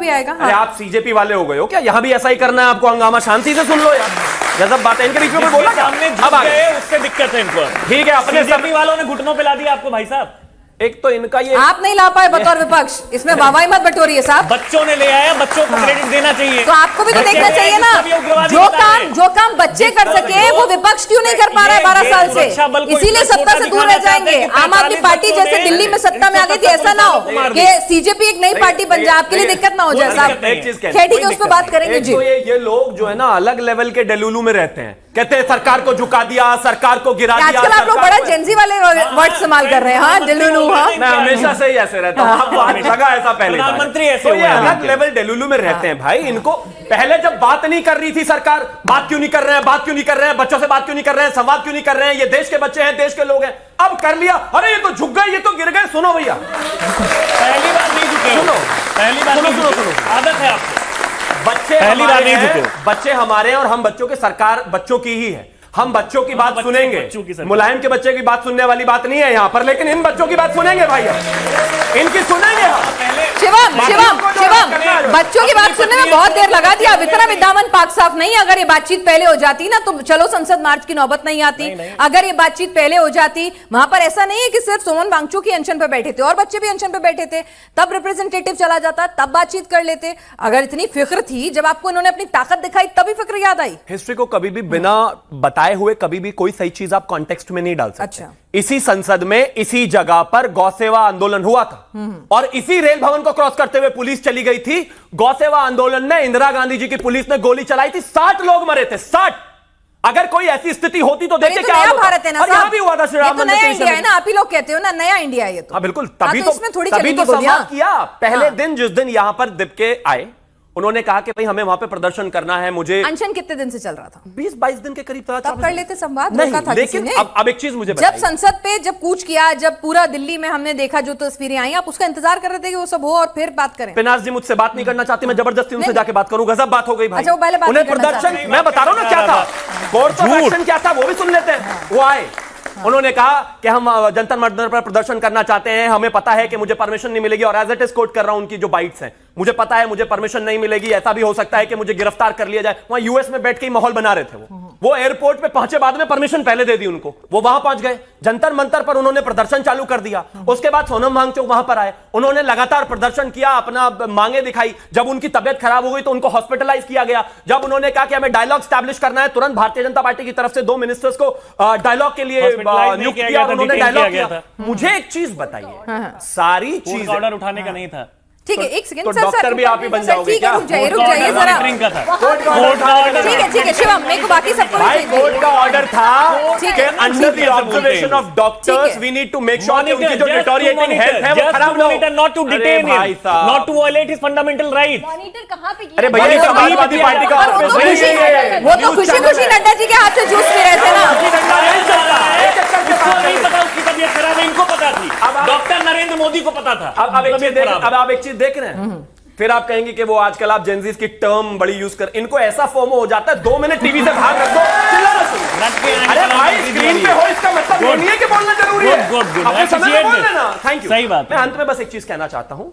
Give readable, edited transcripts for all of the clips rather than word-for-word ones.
भी आएगा। अरे आप सीजेपी वाले हो गए हो क्या? यहाँ भी ऐसा ही करना है आपको? हंगामा शांति से सुन लो यार, गजब बात है। इनके बीच में बोला सामने अब आ गए, उससे दिक्कत है इनको। ठीक है, अपने बीजेपी वालों ने घुटनों पे ला दिया आपको भाई साहब। एक तो इनका ये आप नहीं ला पाए बतौर विपक्ष, इसमें वाहवाही मत बटोरिए साहब। बच्चों ने ले आया, बच्चों को क्रेडिट देना चाहिए। तो आपको भी तो देखना चाहिए ना, जो काम बच्चे कर सके वो विपक्ष क्यों नहीं कर पा रहा है 12 साल से, इसीलिए सत्ता से दूर रह जाएंगे। आम आदमी पार्टी जैसे दिल्ली में सत्ता में आ गई थी, ऐसा ना हो कि सीजेपी एक नई पार्टी बन जाए, आपके लिए दिक्कत ना हो जाए साहब। एक चीज खैर ठीक है, उस पर बात करेंगे जी। ये लोग जो है ना अलग लेवल के डेलुलू में रहते हैं, कहते हैं सरकार को झुका दिया, सरकार को गिरा दिया। आजकल आप लोग बड़ा जेंजी वाले वर्ड इस्तेमाल कर रहे हैं। हाँ, डेलुलू। हाँ, मैं हमेशा से ही ऐसे रहता हूँ, आपको आज लगा ऐसा पहले? प्रधानमंत्री ऐसे तो ये अलग लेवल डेलुलू में रहते हैं भाई। इनको पहले जब बात नहीं कर रही थी सरकार, बात क्यों नहीं कर रहे हैं, बात क्यों नहीं कर रहे हैं, बच्चों से बात क्यों नहीं कर रहे हैं, संवाद क्यों नहीं कर रहे हैं, ये देश के बच्चे हैं, देश के लोग हैं। अब कर लिया, अरे ये तो झुक गए, ये तो गिर गए। सुनो भैया, पहली बार नहीं झुके, सुनो, पहली बार नहीं झुके। सुनो, आदत है आपको। बच्चे पहली बार नहीं हैं, झुके। बच्चे हमारे हैं और हम बच्चों के सरकार बच्चों की ही है। हम बच्चों की बात सुनेंगे। मुलायम के बच्चे की बात सुनने वाली बात नहीं है यहाँ पर, लेकिन इन बच्चों की बात सुनेंगे भाई, इनकी सुनेंगे हम। शिवम बच्चों की बात सुनने में बहुत देर लगा दिया। अब इतना भी दामन पाक साफ नहीं। अगर ये बातचीत पहले हो जाती ना तो चलो संसद मार्च की नौबत नहीं आती। अगर ये बातचीत पहले हो जाती, वहां पर ऐसा नहीं है कि सिर्फ सोमन वांगचुक ही अनशन पे बैठे थे और बच्चे भी अनशन पे बैठे थे, तब रिप्रेजेंटेटिव चला जाता, तब बातचीत कर लेते। अगर इतनी फिक्र थी, जब आपको इन्होंने अपनी ताकत दिखाई तभी फिक्र याद आई। हिस्ट्री को कभी भी बिना बताए हुए कभी भी कोई सही चीज आप कॉन्टेक्स्ट में नहीं डाल सकते। अच्छा। इसी संसद में इसी जगह पर गौसेवा आंदोलन हुआ था और इसी रेल भवन को क्रॉस करते हुए पुलिस चली गई थी। गौसेवा आंदोलन में इंदिरा गांधी जी की पुलिस ने गोली चलाई थी, 60 लोग मरे थे, 60। अगर कोई ऐसी स्थिति होती तो देखिए क्या नया भारत है ना, यहाँ भी हुआ था श्री राम मंदिर। नया इंडिया है ना, आप ही लोग कहते हो ना नया इंडिया है ये तो। हाँ बिल्कुल, तभी तो इसमें थोड़ी संवाद किया। पहले दिन जिस दिन यहां पर दीपके आए, उन्होंने कहा कि भाई हमें वहां पे प्रदर्शन करना है। मुझे अनशन कितने दिन से चल रहा था? 20-22 दिन के करीब था। तब कर लेते संवाद, नहीं, रोका था लेकिन किसी ने? अब एक चीज मुझे जब संसद पे जब कूच किया, जब पूरा दिल्ली में हमने देखा जो तस्वीरें आई, आप उसका इंतजार कर रहे थे कि वो सब हो और फिर बात करें। पिनाज जी मुझसे बात नहीं करना चाहती, मैं जबरदस्ती उनसे जाके बात करूं। गजब बात हो गई भाई। अच्छा, वो पहले बात उन्हें नहीं करना प्रदर्शन, चाहते। मैं बता रहा हूं ना क्या था, कोर्ट ऑफ एक्शन क्या था वो भी सुन लेते हैं। वो आए, उन्होंने कहा कि हम जंतर मंतर पर प्रदर्शन करना चाहते हैं, हमें पता है कि मुझे परमिशन नहीं मिलेगी, और एज इट इज कोट कर रहा हूं उनकी जो बाइट्स हैं, मुझे पता है मुझे परमिशन नहीं मिलेगी, ऐसा भी हो सकता है कि मुझे गिरफ्तार कर लिया जाए। वहां यूएस में बैठ के ही माहौल बना रहे थे वो एयरपोर्ट पे पहुंचे, बाद में परमिशन पहले दे दी उनको, वो वहां पहुंच गए। जंतर मंतर पर उन्होंने प्रदर्शन चालू कर दिया। उसके बाद सोनम वांगचुक वहां पर आए, उन्होंने लगातार प्रदर्शन किया, अपना मांगे दिखाई। जब उनकी तबियत खराब हो गई तो उनको हॉस्पिटलाइज किया गया। जब उन्होंने कहा कि हमें डायलॉग स्टैब्लिश करना है, तुरंत भारतीय जनता पार्टी की तरफ से 2 मिनिस्टर्स को डायलॉग के लिए नियुक्त किया, उन्होंने डायलॉग किया। मुझे एक चीज बताइए, सारी चीज ऑर्डर उठाने का नहीं था। ठीक है, एक सेकंड तो सर, डॉक्टर भी आप ही बन जाओगे क्या? रुक जाइए जरा। ठीक है शिवम, मेरे को बाकी सबको भाई कोर्ट का ऑर्डर था कि under the observation of doctors we need to make sure कि उनकी जो डिटोरिएटिंग हेल्थ है वो खराब ना हो। Not to detain him, not to violate his fundamental right. Monitor कहां पे किया? अरे भैया, ये समाजवादी पार्टी का ऑफिस है। वो तो खुशी खुशी नड्डा जी के हाथ से जूस पी रहे थे ना। नहीं पता उसकी तबीयत खराब है, इनको पता थी, डॉक्टर नरेंद्र मोदी को पता था। अब आप एक चीज देख रहे हैं, फिर आप कहेंगे कि वो आजकल आप जेनजीज की टर्म बड़ी यूज कर, इनको ऐसा फोमो हो जाता है 2 मिनट टीवी से बाहर रख दो, चिल्लाना शुरू। अरे भाई स्क्रीन पे हो इसका मतलब ये नहीं है कि बोलना जरूरी है, अपने समय पे बोल लेना। Thank you. सही बात। मैं अंत में बस एक चीज कहना चाहता हूं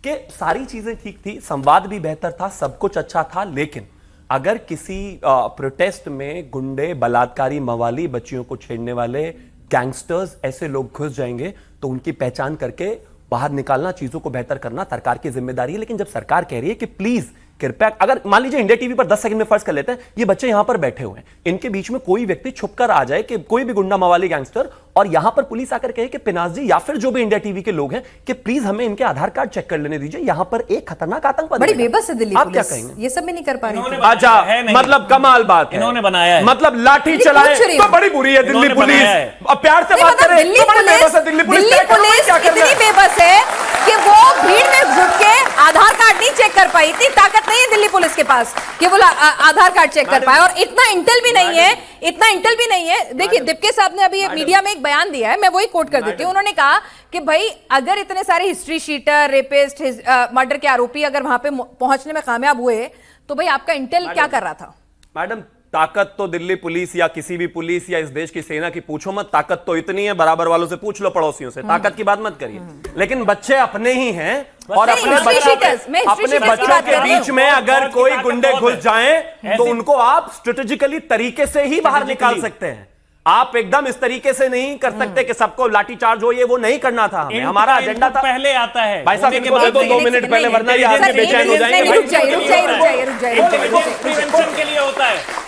कि सारी चीजें ठीक थी, संवाद भी बेहतर था, सब कुछ अच्छा था, लेकिन अगर किसी प्रोटेस्ट में गुंडे, बलात्कारी, मवाली, बच्चियों को छेड़ने वाले गैंगस्टर्स, ऐसे लोग घुस जाएंगे तो उनकी पहचान करके बाहर निकालना, चीजों को बेहतर करना सरकार की जिम्मेदारी है। लेकिन जब सरकार कह रही है कि प्लीज कृपया, अगर मान लीजिए इंडिया टीवी पर 10 सेकंड में फर्ज कर लेते हैं, ये बच्चे यहां पर बैठे हुए हैं, इनके बीच में कोई व्यक्ति छुपकर आ जाए, कि कोई भी गुंडा, मवाली, गैंगस्टर, और यहां पर पुलिस आकर कहे कि पिनाज जी या फिर जो भी इंडिया टीवी के लोग हैं कि प्लीज हमें इनके आधार कार्ड चेक कर लेने दीजिए, यहां पर एक खतरनाक आतंकवादी। बड़ी बेबस है दिल्ली आप क्या पुलिस, कहेंगे? ये सब भी नहीं कर पा रही। अच्छा, मतलब कमाल बात है, इन्होंने बनाया है, मतलब लाठी चलाए तो बड़ी बुरी है दिल्ली पुलिस। अब प्यार से बात करें दिल्ली पुलिस इतनी बेबस है कि वो भीड़ में घुस के आधार कार्ड नहीं चेक कर पाई। इतनी ताकत नहीं है दिल्ली पुलिस के पास कि वो आधार कार्ड चेक कर पाए, और इतना इंटेल भी नहीं है, इतना इंटेल भी नहीं है। देखिए दीपके साहब ने अभी मीडिया में एक बयान दिया है, मैं वही कोट कर देती हूँ। उन्होंने कहा कि भाई अगर इतने सारे हिस्ट्री शीटर, रेपिस्ट, मर्डर के आरोपी अगर वहां पे पहुंचने में कामयाब हुए तो भाई आपका इंटेल क्या कर रहा था? मैडम ताकत तो दिल्ली पुलिस या किसी भी पुलिस या इस देश की सेना की पूछो मत, ताकत तो इतनी है, बराबर वालों से पूछ लो, पड़ोसियों से, ताकत की बात मत करिए। लेकिन बच्चे अपने ही हैं और नहीं, अपने history sheeters, मैं history अपने sheeters की बच्चों बात के कर रही बीच हूं। में अगर फौज की कोई ताकत गुंडे बहुत घुस है। जाएं तो ऐसी- उनको आप स्ट्रेटेजिकली तरीके से ही बाहर निकाल सकते हैं। आप एकदम इस तरीके से नहीं कर सकते कि सबको लाठीचार्ज हो, ये वो नहीं करना था हमें, हमारा एजेंडा था। पहले आता है भाई साहब, होने के इनको दे बाद दो नहीं। 2 मिनट पहले, वरना ये आदमी बेचैन हो जाएंगे। रुक जाइए, रुक जाइए, रुक जाइए, रुक जाइए, रुक जाइए, रुक जाइए। प्रिवेंशन के लिए होता है।